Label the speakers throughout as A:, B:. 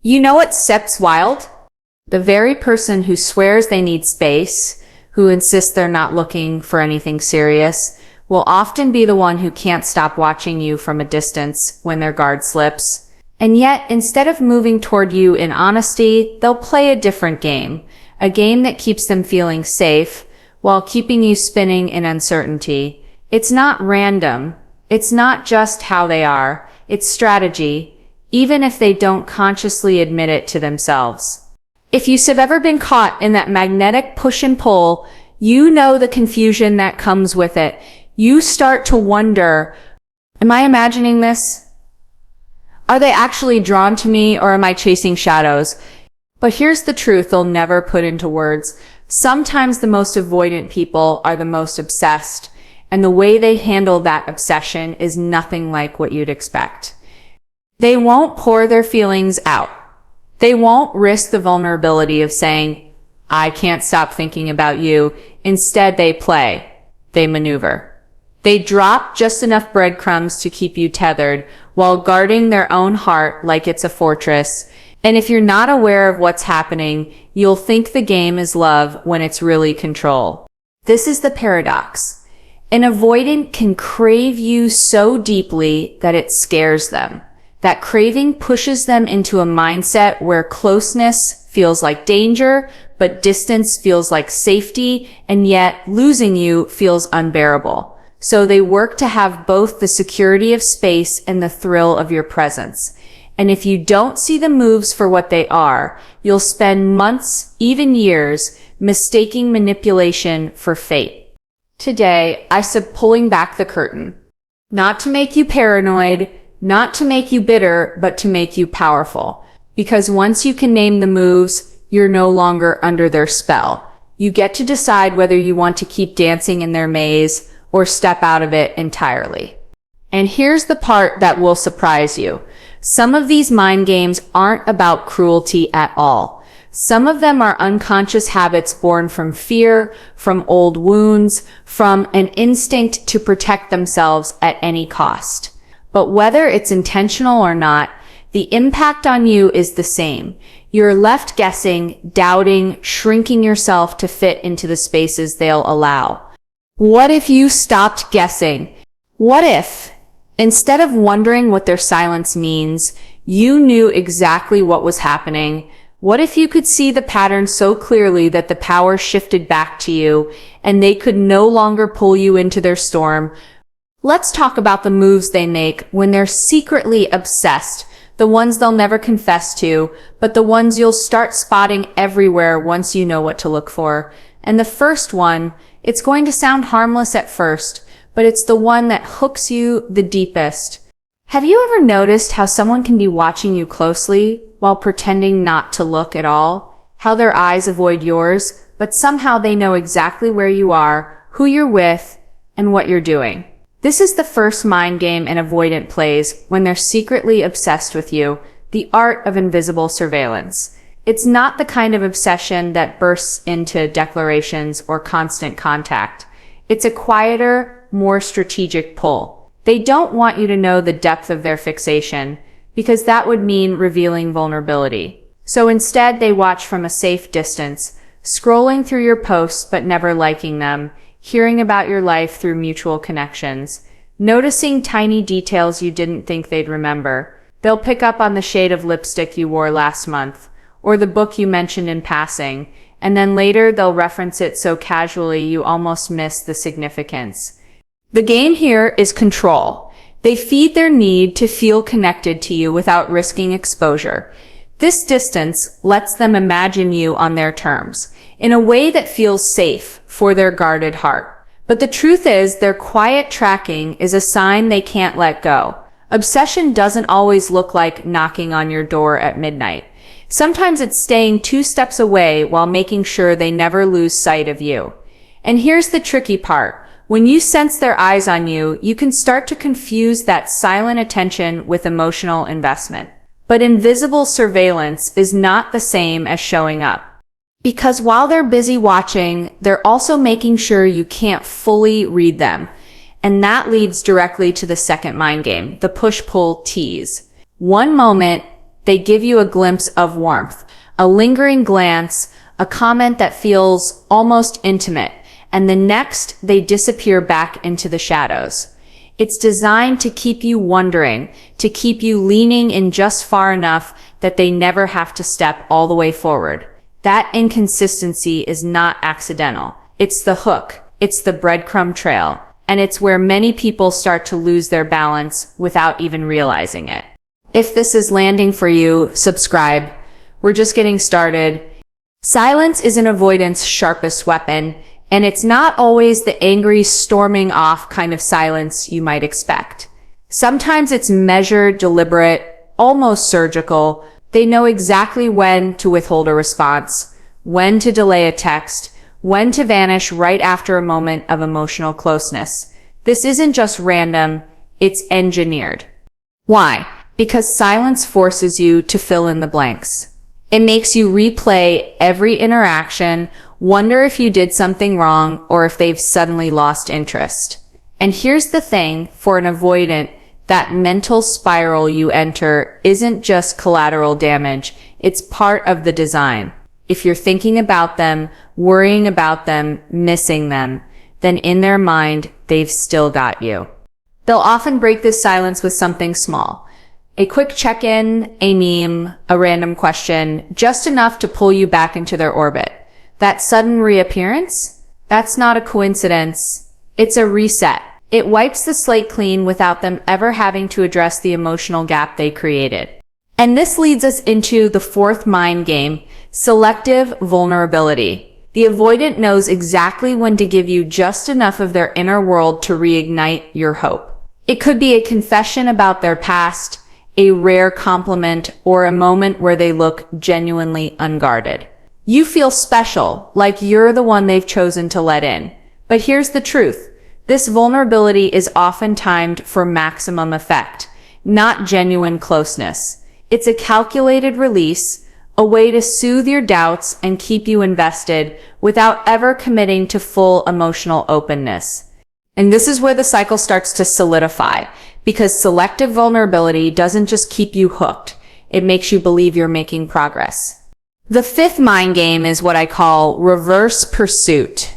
A: You know what Sep's wild? The very person who swears they need space, who insists they're not looking for anything serious, will often be the one who can't stop watching you from a distance when their guard slips. And yet, instead of moving toward you in honesty, they'll play a different game, a game that keeps them feeling safe while keeping you spinning in uncertainty. It's not random. It's not just how they are. It's strategy, even if they don't consciously admit it to themselves. If you've ever been caught in that magnetic push and pull, you know the confusion that comes with it. You start to wonder, am I imagining this? Are they actually drawn to me, or am I chasing shadows? But here's the truth they'll never put into words. Sometimes the most avoidant people are the most obsessed, and the way they handle that obsession is nothing like what you'd expect. They won't pour their feelings out. They won't risk the vulnerability of saying, I can't stop thinking about you. Instead, they play. They maneuver. They drop just enough breadcrumbs to keep you tethered while guarding their own heart like it's a fortress. And if you're not aware of what's happening, you'll think the game is love when it's really control. This is the paradox. An avoidant can crave you so deeply that it scares them. That craving pushes them into a mindset where closeness feels like danger, but distance feels like safety, and yet losing you feels unbearable. So they work to have both the security of space and the thrill of your presence. And if you don't see the moves for what they are, you'll spend months, even years, mistaking manipulation for fate. Today, I said pulling back the curtain. Not to make you paranoid, not to make you bitter, but to make you powerful. Because once you can name the moves, you're no longer under their spell. You get to decide whether you want to keep dancing in their maze or step out of it entirely. And here's the part that will surprise you. Some of these mind games aren't about cruelty at all. Some of them are unconscious habits born from fear, from old wounds, from an instinct to protect themselves at any cost. But whether it's intentional or not, the impact on you is the same. You're left guessing, doubting, shrinking yourself to fit into the spaces they'll allow. What if you stopped guessing? What if, instead of wondering what their silence means, you knew exactly what was happening? What if you could see the pattern so clearly that the power shifted back to you and they could no longer pull you into their storm? Let's talk about the moves they make when they're secretly obsessed, the ones they'll never confess to, but the ones you'll start spotting everywhere once you know what to look for. And the first one, it's going to sound harmless at first, but it's the one that hooks you the deepest. Have you ever noticed how someone can be watching you closely while pretending not to look at all? How their eyes avoid yours, but somehow they know exactly where you are, who you're with, and what you're doing. This is the first mind game an avoidant plays when they're secretly obsessed with you, the art of invisible surveillance. It's not the kind of obsession that bursts into declarations or constant contact. It's a quieter, more strategic pull. They don't want you to know the depth of their fixation, because that would mean revealing vulnerability. So instead, they watch from a safe distance, scrolling through your posts but never liking them, hearing about your life through mutual connections, noticing tiny details you didn't think they'd remember. They'll pick up on the shade of lipstick you wore last month, or the book you mentioned in passing, and then later they'll reference it so casually you almost miss the significance. The game here is control. They feed their need to feel connected to you without risking exposure. This distance lets them imagine you on their terms, in a way that feels safe for their guarded heart. But the truth is, their quiet tracking is a sign they can't let go. Obsession doesn't always look like knocking on your door at midnight. Sometimes it's staying 2 steps away while making sure they never lose sight of you. And here's the tricky part. When you sense their eyes on you, you can start to confuse that silent attention with emotional investment. But invisible surveillance is not the same as showing up. Because while they're busy watching, they're also making sure you can't fully read them. And that leads directly to the second mind game, the push-pull tease. One moment, They give you a glimpse of warmth, a lingering glance, a comment that feels almost intimate, and the next they disappear back into the shadows. It's designed to keep you wondering, to keep you leaning in just far enough that they never have to step all the way forward. That inconsistency is not accidental. It's the hook. It's the breadcrumb trail. And it's where many people start to lose their balance without even realizing it. If this is landing for you, subscribe. We're just getting started. Silence is an avoidant's sharpest weapon, and it's not always the angry, storming off kind of silence you might expect. Sometimes it's measured, deliberate, almost surgical. They know exactly when to withhold a response, when to delay a text, when to vanish right after a moment of emotional closeness. This isn't just random, it's engineered. Why? Because silence forces you to fill in the blanks. It makes you replay every interaction, wonder if you did something wrong or if they've suddenly lost interest. And here's the thing, for an avoidant, that mental spiral you enter isn't just collateral damage, it's part of the design. If you're thinking about them, worrying about them, missing them, then in their mind, they've still got you. They'll often break this silence with something small. A quick check-in, a meme, a random question, just enough to pull you back into their orbit. That sudden reappearance? That's not a coincidence. It's a reset. It wipes the slate clean without them ever having to address the emotional gap they created. And this leads us into the fourth mind game, selective vulnerability. The avoidant knows exactly when to give you just enough of their inner world to reignite your hope. It could be a confession about their past, a rare compliment, or a moment where they look genuinely unguarded. You feel special, like you're the one they've chosen to let in. But here's the truth. This vulnerability is often timed for maximum effect, not genuine closeness. It's a calculated release, a way to soothe your doubts and keep you invested without ever committing to full emotional openness. And this is where the cycle starts to solidify, because selective vulnerability doesn't just keep you hooked, it makes you believe you're making progress. The fifth mind game is what I call reverse pursuit.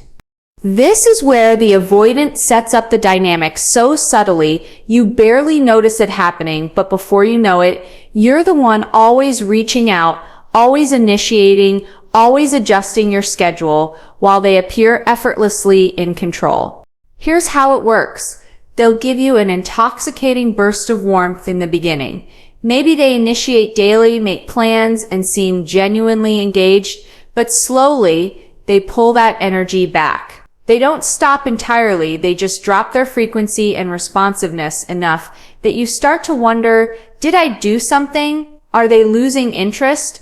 A: This is where the avoidant sets up the dynamic so subtly you barely notice it happening, but before you know it, you're the one always reaching out, always initiating, always adjusting your schedule, while they appear effortlessly in control. Here's how it works. They'll give you an intoxicating burst of warmth in the beginning. Maybe they initiate daily, make plans, and seem genuinely engaged, but slowly, they pull that energy back. They don't stop entirely, they just drop their frequency and responsiveness enough that you start to wonder, did I do something? Are they losing interest?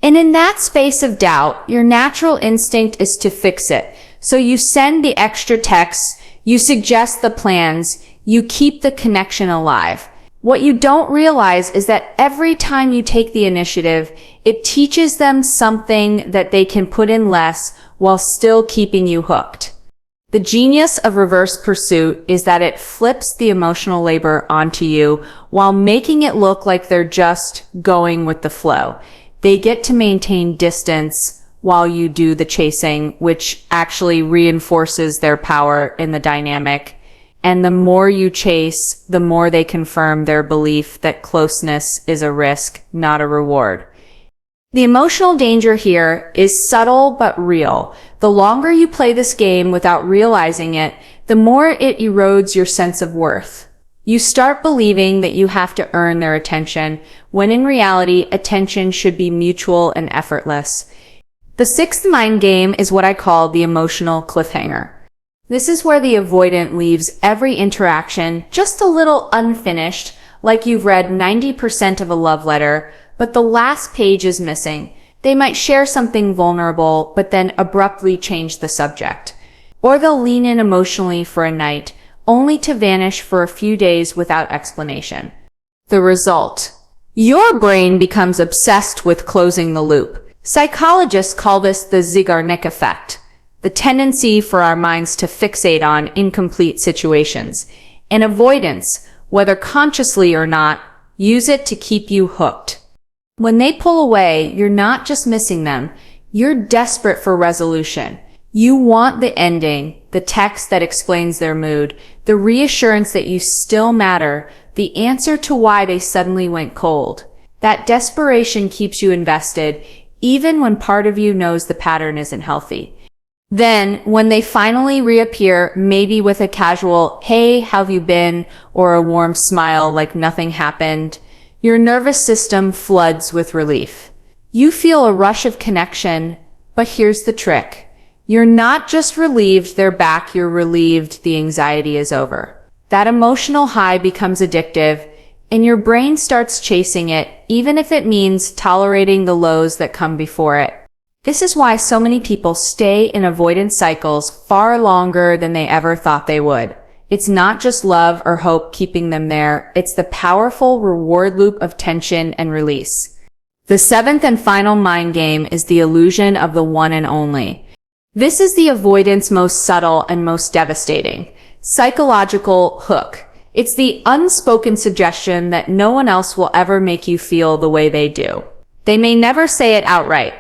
A: And in that space of doubt, your natural instinct is to fix it. So you send the extra texts, you suggest the plans, you keep the connection alive. What you don't realize is that every time you take the initiative, it teaches them something that they can put in less while still keeping you hooked. The genius of reverse pursuit is that it flips the emotional labor onto you while making it look like they're just going with the flow. They get to maintain distance while you do the chasing, which actually reinforces their power in the dynamic. And the more you chase, the more they confirm their belief that closeness is a risk, not a reward. The emotional danger here is subtle but real. The longer you play this game without realizing it, the more it erodes your sense of worth. You start believing that you have to earn their attention, when in reality, attention should be mutual and effortless. The sixth mind game is what I call the emotional cliffhanger. This is where the avoidant leaves every interaction just a little unfinished, like you've read 90% of a love letter, but the last page is missing. They might share something vulnerable, but then abruptly change the subject. Or they'll lean in emotionally for a night, only to vanish for a few days without explanation. The result: your brain becomes obsessed with closing the loop. Psychologists call this the Zeigarnik effect, the tendency for our minds to fixate on incomplete situations. And avoidance, whether consciously or not, use it to keep you hooked. When they pull away, you're not just missing them, you're desperate for resolution. You want the ending, the text that explains their mood, the reassurance that you still matter, the answer to why they suddenly went cold. That desperation keeps you invested, even when part of you knows the pattern isn't healthy. Then, when they finally reappear, maybe with a casual, "Hey, how have you been?" or a warm smile like nothing happened, your nervous system floods with relief. You feel a rush of connection, but here's the trick. You're not just relieved they're back, you're relieved the anxiety is over. That emotional high becomes addictive, and your brain starts chasing it, even if it means tolerating the lows that come before it. This is why so many people stay in avoidance cycles far longer than they ever thought they would. It's not just love or hope keeping them there, it's the powerful reward loop of tension and release. The seventh and final mind game is the illusion of the one and only. This is the avoidance most subtle and most devastating. Psychological hook. It's the unspoken suggestion that no one else will ever make you feel the way they do. They may never say it outright,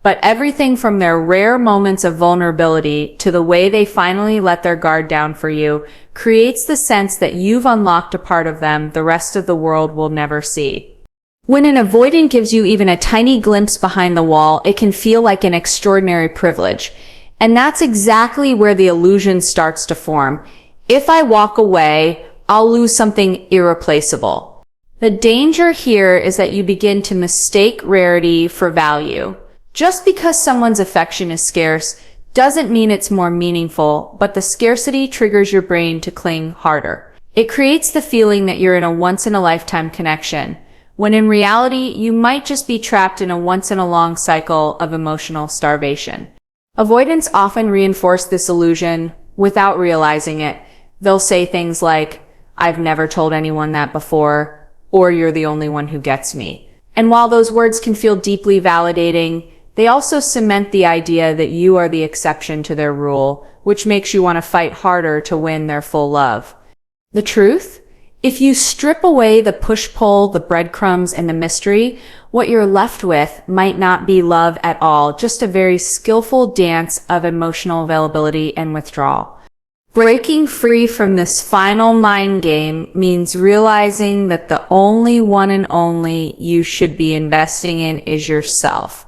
A: but everything from their rare moments of vulnerability to the way they finally let their guard down for you creates the sense that you've unlocked a part of them the rest of the world will never see. When an avoidant gives you even a tiny glimpse behind the wall, it can feel like an extraordinary privilege. And that's exactly where the illusion starts to form. If I walk away, I'll lose something irreplaceable. The danger here is that you begin to mistake rarity for value. Just because someone's affection is scarce doesn't mean it's more meaningful, but the scarcity triggers your brain to cling harder. It creates the feeling that you're in a once-in-a-lifetime connection, when in reality, you might just be trapped in a once-in-a-long cycle of emotional starvation. Avoidants often reinforce this illusion without realizing it. They'll say things like, "I've never told anyone that before," or "You're the only one who gets me." And while those words can feel deeply validating, they also cement the idea that you are the exception to their rule, which makes you want to fight harder to win their full love. The truth? If you strip away the push-pull, the breadcrumbs, and the mystery, what you're left with might not be love at all, just a very skillful dance of emotional availability and withdrawal. Breaking free from this final mind game means realizing that the only one and only you should be investing in is yourself.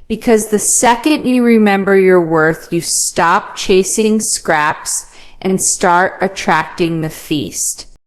A: Because the second you remember your worth, you stop chasing scraps and start attracting the feast.